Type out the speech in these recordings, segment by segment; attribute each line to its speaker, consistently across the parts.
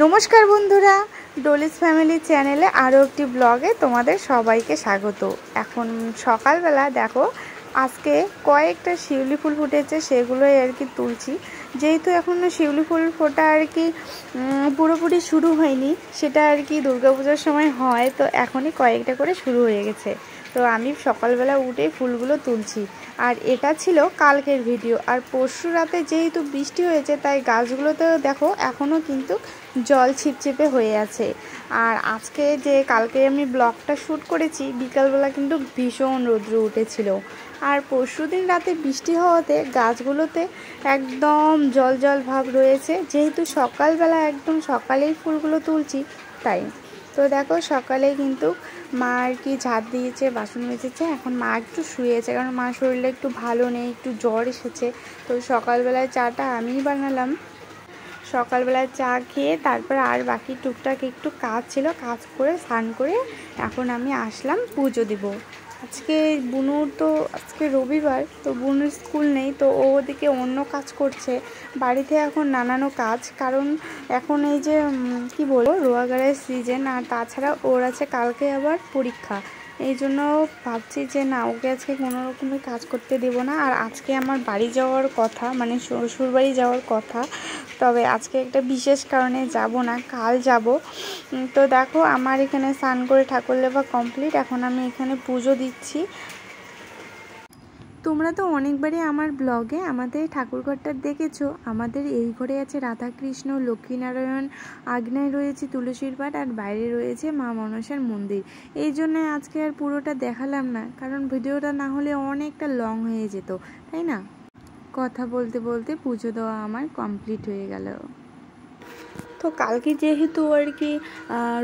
Speaker 1: নমস্কার বন্ধুরা, Dolly's family চ্যানেলে আরও একটি ব্লগে তোমাদের সবাইকে স্বাগত। এখন সকালবেলা দেখো, আজকে কয়েকটা শিউলি ফুল ফুটেছে, সেগুলোই আর কি তুলছি। যেহেতু এখনও শিউলি ফুল ফোটা আর কি পুরোপুরি শুরু হয়নি, সেটা আর কি দুর্গাপূজার সময় হয়, তো এখনই কয়েকটা করে শুরু হয়ে গেছে। তো আমি সকালবেলা উঠে ফুলগুলো তুলছি। আর এটা ছিল কালকের ভিডিও। আর পরশু রাতে যেহেতু বৃষ্টি হয়েছে, তাই গাছগুলোতেও দেখো এখনও কিন্তু জল ছিপছিপে হয়ে আছে। আর আজকে যে কালকে আমি ব্লগটা শ্যুট করেছি, বিকালবেলা কিন্তু ভীষণ রৌদ্র উঠেছিল। আর পরশুদিন রাতে বৃষ্টি হওয়াতে গাছগুলোতে একদম জল জল ভাব রয়েছে। যেহেতু সকালবেলা একদম সকালেই ফুলগুলো তুলছি, তাই। তো দেখো, সকালে কিন্তু মা আর কি ঝাড় দিয়েছে, বাসন মেজেছে। এখন মা একটু শুয়েছে, কারণ মার শরীরটা একটু ভালো নেই, একটু জ্বর এসেছে। তো সকালবেলায় চাটা আমিই বানালাম। সকালবেলায় চা খেয়ে তারপর আর বাকি টুকটাক একটু কাজ ছিল, কাজ করে স্নান করে এখন আমি আসলাম পুজো দিব। আজকে বুনুর তো আজকে রবিবার, তো বুনুর স্কুল নেই, তো ও ওদিকে অন্য কাজ করছে বাড়িতে এখন নানানো কাজ। কারণ এখন এই যে কি বলবো, রোয়াগাড়ের সিজন, আর তাছাড়া ওর আছে কালকে আবার পরীক্ষা। এই জন্য ভাবছি যে না, ওকে আজকে কোনো রকমের কাজ করতে দেবো না। আর আজকে আমার বাড়ি যাওয়ার কথা, মানে শ্বশুর বাড়ি যাওয়ার কথা, তবে আজকে একটা বিশেষ কারণে যাব না, কাল যাব। তো দেখো, আমার এখানে স্নান করে ঠাকুর লেপা কমপ্লিট। এখন আমি এখানে পুজো দিচ্ছি। তোমরা তো অনেকবারই আমার ব্লগে আমাদের ঠাকুরঘরটা দেখেছো। আমাদের এই ঘরে আছে রাধাকৃষ্ণ, লক্ষ্মীনারায়ণ, আগ্নেয় রয়েছে তুলসীর পাট, আর বাইরে রয়েছে মা মনসার মন্দির। এই জন্য আজকে আর পুরোটা দেখালাম না, কারণ ভিডিওটা না হলে অনেকটা লং হয়ে যেত, তাই না। কথা বলতে বলতে পুজো দেওয়া আমার কমপ্লিট হয়ে গেল। তো কালকে যেহেতু আর কি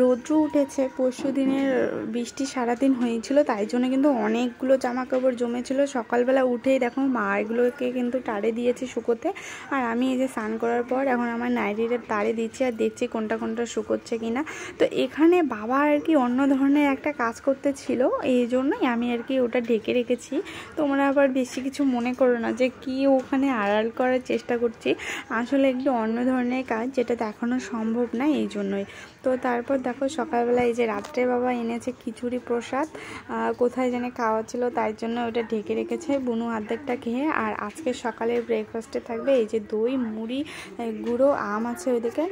Speaker 1: রৌদ্র উঠেছে, পরশু দিনের বৃষ্টি সারাদিন হয়েছিল, তাই জন্য কিন্তু অনেকগুলো জামা কাপড় জমেছিল। সকালবেলা উঠেই দেখো মা এগুলোকে কিন্তু তাড়ে দিয়েছে শুকোতে। আর আমি এই যে স্নান করার পর এখন আমার নাইটিটা তাড়ে দিচ্ছি, আর দেখছি কোনটা কোনটা শুকোচ্ছে কিনা। তো এখানে বাবা আর কি অন্য ধরনের একটা কাজ করতে ছিল, এই জন্যই আমি আর কি ওটা ঢেকে রেখেছি। তোমরা আবার বেশি কিছু মনে করো না যে কি ওখানে আড়াল করার চেষ্টা করছি। আসলে একটু অন্য ধরনের কাজ, যেটা দেখানো সম্ভব না, এই জন্যই। তো তারপর দেখো, সকালবেলা এই যে রাত্রে বাবা এনেছে খিচুড়ি প্রসাদ, কোথায় জানে খাওয়া ছিল, তাই জন্য ওটা ঢেকে রেখেছে। বুনু অর্ধেকটা খেয়ে। আর আজকে সকালের ব্রেকফাস্টে থাকবে এই যে দই, মুড়ি, গুঁড়ো আম আছে ওইদিকে।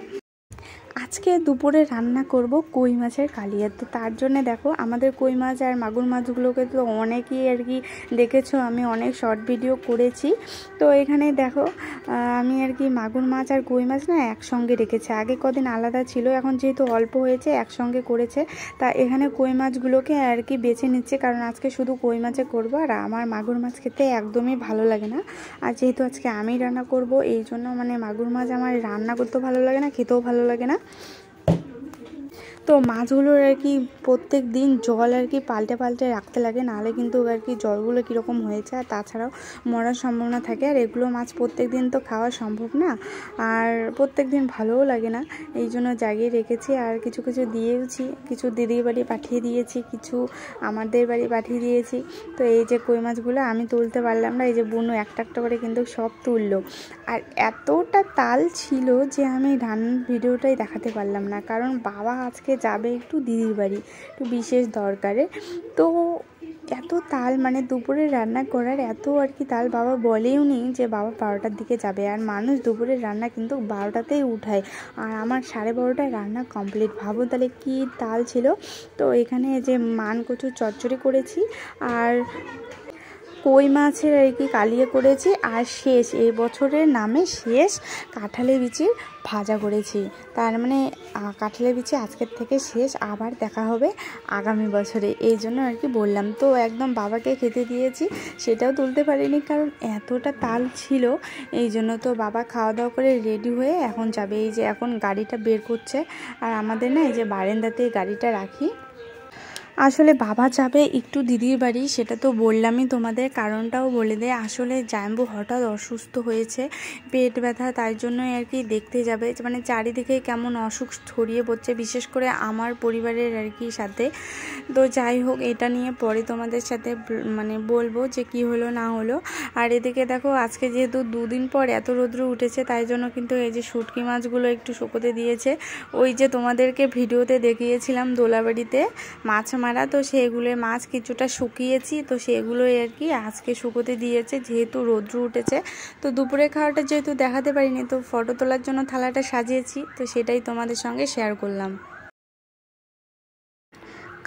Speaker 1: আজকে দুপুরে রান্না করব কই মাছের কালিয়া। তো তার জন্য দেখো, আমাদের কই মাছ আর মাগুর মাছগুলোকে তো অনেকেই আর কি দেখেছো, আমি অনেক শর্ট ভিডিও করেছি। তো এখানে দেখো, আমি আর কি মাগুর মাছ আর কই মাছ না একসঙ্গে রেখেছি। আগে কদিন আলাদা ছিল, এখন যেহেতু অল্প হয়েছে একসঙ্গে করেছে। তা এখানে কই মাছগুলোকে আর কি বেছে নিচ্ছে, কারণ আজকে শুধু কই মাছে করবো। আর আমার মাগুর মাছ খেতে একদমই ভালো লাগে না। আর যেহেতু আজকে আমি রান্না করব, এই জন্য মানে মাগুর মাছ আমার রান্না করতেও ভালো লাগে না, খেতেও ভালো লাগে না। তো মাছগুলোর আর কি প্রত্যেক দিন জল আর কি পাল্টে পাল্টে রাখতে লাগে, নাহলে কিন্তু আর কি জলগুলো কীরকম হয়েছে, আর তাছাড়াও মরার সম্ভাবনা থাকে। আর এগুলো মাছ প্রত্যেক দিন তো খাওয়া সম্ভব না, আর প্রত্যেক দিন ভালোও লাগে না। এই জন্য জাগিয়ে রেখেছি। আর কিছু কিছু দিয়েওছি, কিছু দিদির বাড়ি পাঠিয়ে দিয়েছি, কিছু আমাদের বাড়ি পাঠিয়ে দিয়েছি। তো এই যে কই মাছগুলো আমি তুলতে পারলাম না, এই যে বুনু একটা একটা করে কিন্তু সব তুললো। আর এতটা তাল ছিল যে আমি রান্নার ভিডিওটাই দেখাতে পারলাম না, কারণ বাবা আজকে যাবে একটু দিদির বাড়ি, একটু বিশেষ দরকারে। তো এত তাল, মানে দুপুরে রান্না করার এত আর কি তাল, বাবা বলেও নি যে বাবা 12টার দিকে যাবে। আর মানুষ দুপুরের রান্না কিন্তু 12টাতেই উঠায়, আর আমার 12:30টায় রান্না কমপ্লিট। ভাবো তাহলে কি তাল ছিল। তো এখানে যে মান কচু চচ্চড়ি করেছি, আর কই মাছের আর কি কালিয়া করেছি, আর শেষ এই বছরের নামে শেষ কাঁঠালের বিচির ভাজা করেছি। তার মানে কাঁঠালের বিচি আজকের থেকে শেষ, আবার দেখা হবে আগামী বছরে, এই জন্য আর কি বললাম। তো একদম বাবাকে খেতে দিয়েছি, সেটাও তুলতে পারিনি কারণ এতটা তাল ছিল, এই জন্য। তো বাবা খাওয়া দাওয়া করে রেডি হয়ে এখন যাবে। এই যে এখন গাড়িটা বের করছে, আর আমাদের না এই যে বারান্দাতে গাড়িটা রাখি। আসলে বাবা যাবে একটু দিদির বাড়ি, সেটা তো বললামই তোমাদের, কারণটাও বলে দেয়। আসলে জাম্বু হঠাৎ অসুস্থ হয়েছে, পেট ব্যথা, তাই জন্যই আর কি দেখতে যাবে। মানে চারিদিকে কেমন অসুখ ছড়িয়ে পড়ছে, বিশেষ করে আমার পরিবারের আর কি সাথে। তো যাই হোক, এটা নিয়ে পরে তোমাদের সাথে মানে বলবো যে কি হলো না হলো। আর এদিকে দেখো, আজকে যেহেতু 2 দিন পর এত রৌদ্র উঠেছে, তাই জন্য কিন্তু এই যে শুটকি মাছগুলো একটু শুকোতে দিয়েছে। ওই যে তোমাদেরকে ভিডিওতে দেখিয়েছিলাম দোলাবাড়িতে মাছ মারা, তো সেগুলো মাছ কিছুটা শুকিয়েছি, তো সেগুলোই আর কি আজকে শুকোতে দিয়েছে, যেহেতু রৌদ্র উঠেছে। তো দুপুরে খাওয়াটা যেহেতু দেখাতে পারিনি, তো ফটো তোলার জন্য থালাটা সাজিয়েছি, তো সেটাই তোমাদের সঙ্গে শেয়ার করলাম।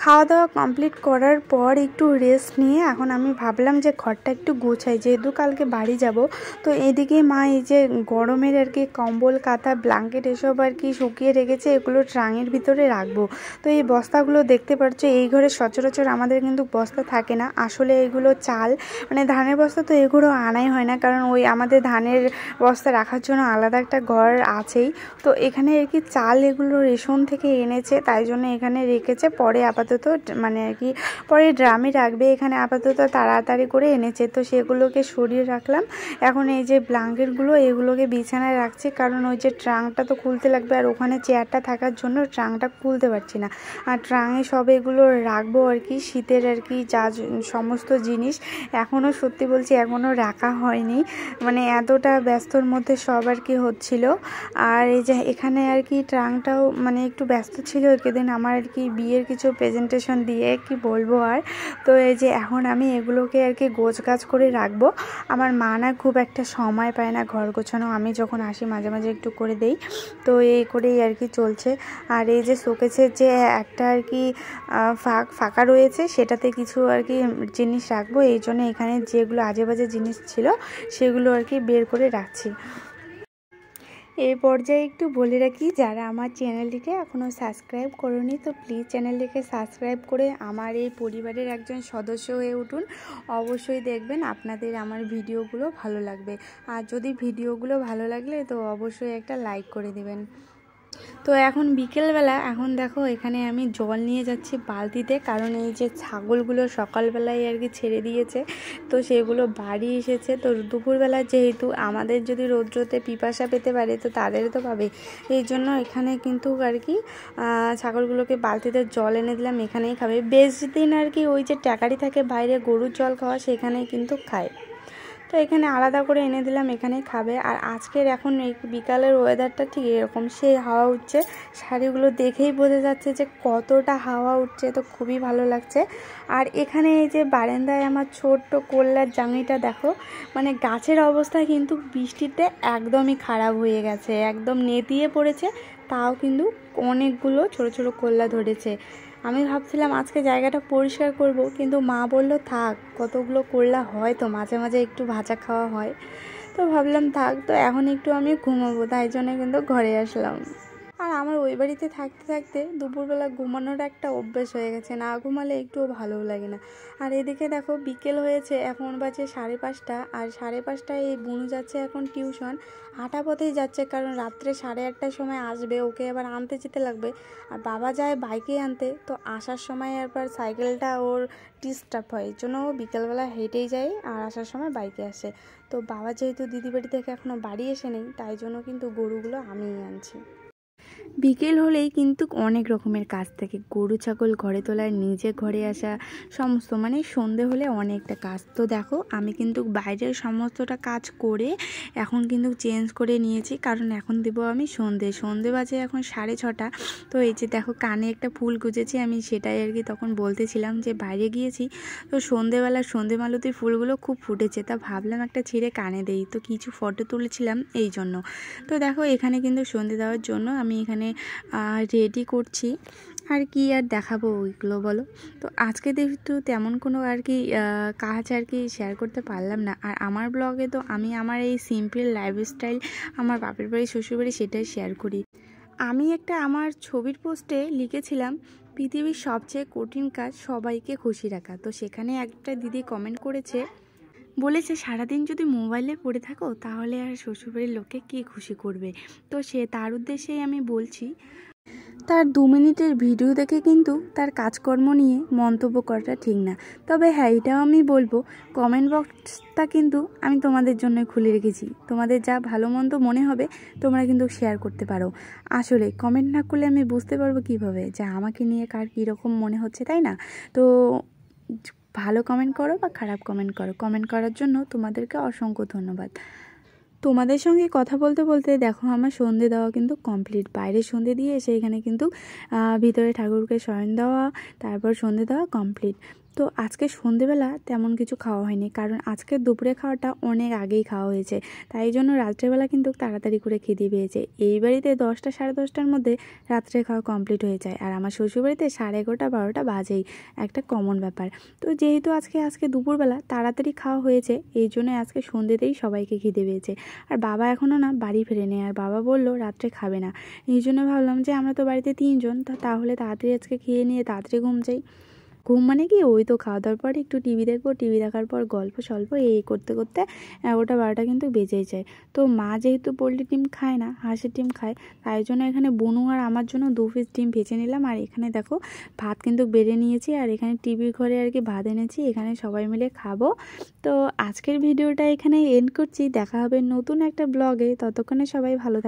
Speaker 1: খাওয়া দাওয়া কমপ্লিট করার পর একটু রেস্ট নিয়ে এখন আমি ভাবলাম যে ঘরটা একটু গোছাই, যেহেতু কালকে বাড়ি যাব। তো এদিকে মা এই যে গরমের আর কি কম্বল, কাঁথা, ব্ল্যাঙ্কেট এসব আর কি শুকিয়ে রেখেছে, এগুলো ট্রাঙের ভিতরে রাখবো। তো এই বস্তাগুলো দেখতে পাচ্ছ, এই ঘরে সচরাচর আমাদের কিন্তু বস্তা থাকে না। আসলে এগুলো চাল, মানে ধানের বস্তা, তো এগুলো আনাই হয় না, কারণ ওই আমাদের ধানের বস্তা রাখার জন্য আলাদা একটা ঘর আছেই। তো এখানে আর কি চাল এগুলো রেশন থেকে এনেছে, তাই জন্য এখানে রেখেছে। পরে আপাতত মানে আর কি পরে ড্রামে রাখবে, এখানে আপাতত তাড়াতাড়ি করে এনেছে, তো সেগুলোকে সরিয়ে রাখলাম। এখন এই যে ব্ল্যাঙ্কেটগুলো এগুলোকে বিছানায় রাখছি, কারণ ওই যে ট্রাঙ্কটা তো খুলতে লাগবে, আর ওখানে চেয়ারটা থাকার জন্য ট্রাঙ্কটা খুলতে পারছি না। আর ট্রাঙ্কে সব এগুলো রাখবো আর কি, শীতের আর কি যা সমস্ত জিনিস। এখনও সত্যি বলছি, এখনও রাখা হয়নি, মানে এতটা ব্যস্তর মধ্যে সব আর কি হচ্ছিল। আর এই যে এখানে আর কি ট্রাঙ্কটাও মানে একটু ব্যস্ত ছিল একেদিন আমার আর কি বিয়ের কিছু প্রেজেন্টেশন দিয়ে, কি বলবো আর। তো এই যে এখন আমি এগুলোকে আর কি গোছগাছ করে রাখবো। আমার মা না খুব একটা সময় পায় না ঘর গোছানো, আমি যখন আসি মাঝে মাঝে একটু করে দেই, তো এই করেই আর কি চলছে। আর এই যে শোকেসের যে একটা আর কি ফাঁকা রয়েছে, সেটাতে কিছু আর কি জিনিস রাখবো, এই জন্য এখানে যেগুলো আজে বাজে জিনিস ছিল সেগুলো আর কি বের করে রাখছি। এই পর্যায়ে একটু বলে রাখি, যারা আমার চ্যানেলটিকে এখনও সাবস্ক্রাইব করোনি, তো প্লিজ চ্যানেলটিকে সাবস্ক্রাইব করে আমার এই পরিবারের একজন সদস্য হয়ে উঠুন। অবশ্যই দেখবেন আপনাদের আমার ভিডিওগুলো ভালো লাগবে, আর যদি ভিডিওগুলো ভালো লাগলে তো অবশ্যই একটা লাইক করে দিবেন। তো এখন বিকেলবেলা, এখন দেখো এখানে আমি জল নিয়ে যাচ্ছি বালতিতে, কারণ এই যে ছাগলগুলো সকালবেলায় আর কি ছেড়ে দিয়েছে, তো সেগুলো বাড়ি এসেছে। তো দুপুরবেলা যেহেতু আমাদের যদি রৌদ্রতে পিপাসা পেতে পারে, তো তাদের তো পাবে, এই জন্য এখানে কিন্তু আর কি ছাগলগুলোকে বালতিতে জল এনে দিলাম, এখানেই খাবে। বেশ দিন আর কি ওই যে ট্যাকারি থাকে বাইরে গরুর জল খাওয়া, সেখানেই কিন্তু খায়, তো এখানে আলাদা করে এনে দিলাম, এখানেই খাবে। আর আজকের এখন এই বিকালের ওয়েদারটা ঠিক এরকম, সেই হাওয়া উঠছে, শাড়িগুলো দেখেই বোঝা যাচ্ছে যে কতটা হাওয়া উঠছে, তো খুবই ভালো লাগছে। আর এখানে এই যে বারান্দায় আমার ছোট্ট কোল্লার জাঙিটা দেখো, মানে গাছের অবস্থা কিন্তু বৃষ্টিতে একদমই খারাপ হয়ে গেছে, একদম নেতিয়ে পড়েছে, তাও কিন্তু অনেকগুলো ছোট ছোট কোল্লা ধরেছে। আমি ভাবছিলাম আজকে জায়গাটা পরিষ্কার করব, কিন্তু মা বলল থাক, কতগুলো করলা হয় তো মাঝে মাঝে একটু ভাজা খাওয়া হয়, তো ভাবলাম থাক। তো এখন একটু আমি ঘুমাবো, তাই জন্য কিন্তু ঘরে আসলাম। আর আমার ওই বাড়িতে থাকতে থাকতে দুপুরবেলা ঘুমানোর একটা অভ্যেস হয়ে গেছে, না ঘুমালে একটুও ভালোও লাগে না। আর এদিকে দেখো বিকেল হয়েছে, এখন বাজে 5:30, আর 5:30টায় এই বুনু যাচ্ছে এখন টিউশন, হাঁটা পথেই যাচ্ছে, কারণ রাত্রে 1:30টার সময় আসবে, ওকে আবার আনতে যেতে লাগবে। আর বাবা যায় বাইকে আনতে, তো আসার সময় আবার সাইকেলটা ওর ডিস্টার্ব হয়, এই জন্য ও বিকেলবেলা হেঁটেই যায়, আর আসার সময় বাইকে আসে। তো বাবা যেহেতু দিদি বাড়ি থেকে এখনও বাড়ি এসে নেই, তাই জন্য কিন্তু গরুগুলো আমিই আনছি। বিকেল হলেই কিন্তু অনেক রকমের কাজ থাকে, গরু ছাগল ঘরে তোলা, নিজে ঘরে আসা, সমস্ত, মানে সন্ধে হলে অনেকটা কাজ। তো দেখো আমি কিন্তু বাইরের সমস্তটা কাজ করে এখন কিন্তু চেঞ্জ করে নিয়েছি, কারণ এখন দেবো আমি সন্ধে বাজে এখন 6:30। তো এই যে দেখো কানে একটা ফুল গুঁজেছি, আমি সেটাই আর কি তখন বলতেছিলাম যে বাইরে গিয়েছি, তো সন্ধেবেলা সন্ধে মালতী ফুলগুলো খুব ফুটেছে, তা ভাবলাম একটা ছিঁড়ে কানে দেই, তো কিছু ফটো তুলেছিলাম এই জন্য। তো দেখো এখানে কিন্তু সন্ধে দেওয়ার জন্য আমি এখানে রেডি করছি, আর কি আর দেখাবো ওইগুলো বলো। তো আজকে যেহেতু তেমন কোনো আর কি কাজ আর কি শেয়ার করতে পারলাম না, আর আমার ব্লগে তো আমি আমার এই সিম্পল লাইফস্টাইল, আমার বাপের বাড়ি শ্বশুরবাড়ি, সেটাই শেয়ার করি। আমি একটা আমার ছবির পোস্টে লিখেছিলাম পৃথিবীর সবচেয়ে কঠিন কাজ সবাইকে খুশি রাখা, তো সেখানে একটা দিদি কমেন্ট করেছে, বলেছে সারাদিন যদি মোবাইলে পড়ে থাকো তাহলে আর শ্বশুরবাড়ির লোকে কী খুশি করবে। তো তার উদ্দেশ্যেই আমি বলছি, তার 2 মিনিটের ভিডিও দেখে কিন্তু তার কাজকর্ম নিয়ে মন্তব্য করাটা ঠিক না। তবে হ্যাঁ, এটাও আমি বলবো, কমেন্ট বক্সটা কিন্তু আমি তোমাদের জন্য খুলে রেখেছি। তোমাদের যা ভালো মন্দ মনে হবে তোমরা কিন্তু শেয়ার করতে পারো। আসলে কমেন্ট না করলে আমি বুঝতে পারবো কীভাবে যে আমাকে নিয়ে কার কীরকম মনে হচ্ছে, তাই না? তো ভালো কমেন্ট করো বা খারাপ কমেন্ট করো, কমেন্ট করার জন্য তোমাদেরকে অসংখ্য ধন্যবাদ। তোমাদের সঙ্গে কথা বলতে বলতে দেখো আমার সন্ধে দেওয়া কিন্তু কমপ্লিট। বাইরে সন্ধে দিয়ে এসে এখানে কিন্তু ভিতরে ঠাকুরকে শয়ন দেওয়া, তারপর সন্ধে দেওয়া কমপ্লিট। তো আজকে সন্ধেবেলা তেমন কিছু খাওয়া হয়নি, কারণ আজকে দুপুরে খাওয়াটা অনেক আগেই খাওয়া হয়েছে, তাই জন্য রাত্রেবেলা কিন্তু তাড়াতাড়ি করে খিদে পেয়েছে। এই বাড়িতে 10টা সাড়ে 10টার মধ্যে রাত্রে খাওয়া কমপ্লিট হয়ে যায়, আর আমার শ্বশুরবাড়িতে 11:30 12টা বাজেই, একটা কমন ব্যাপার। তো যেহেতু আজকে দুপুরবেলা তাড়াতাড়ি খাওয়া হয়েছে, এই জন্য আজকে সন্ধ্যেতেই সবাইকে খিদে পেয়েছে। আর বাবা এখনও না বাড়ি ফেরেনি, আর বাবা বললো রাত্রে খাবে না। এই জন্য ভাবলাম যে আমরা তো বাড়িতে 3 জন, তাহলে তাড়াতাড়ি আজকে খেয়ে নিয়ে তাড়াতাড়ি ঘুম যাই। ঘুম মানে কি, ওই তো খাওয়া দাওয়ার পর একটু টিভি দেখবো, টিভি দেখার পর গল্প সল্প এই করতে করতে 11টা 12টা কিন্তু বেজেই যায়। তো মা যেহেতু পোলট্রি ডিম খায় না, হাঁসের ডিম খায়, তাই জন্য এখানে বনু আর আমার জন্য 2 পিস ডিম ভেজে নিলাম। আর এখানে দেখো ভাত কিন্তু বেড়ে নিয়েছি, আর এখানে টিভির ঘরে আর কি ভাত এনেছি, এখানে সবাই মিলে খাবো। তো আজকের ভিডিওটা এখানে এন্ড করছি, দেখা হবে নতুন একটা ব্লগে। ততক্ষণে সবাই ভালো থাকবে।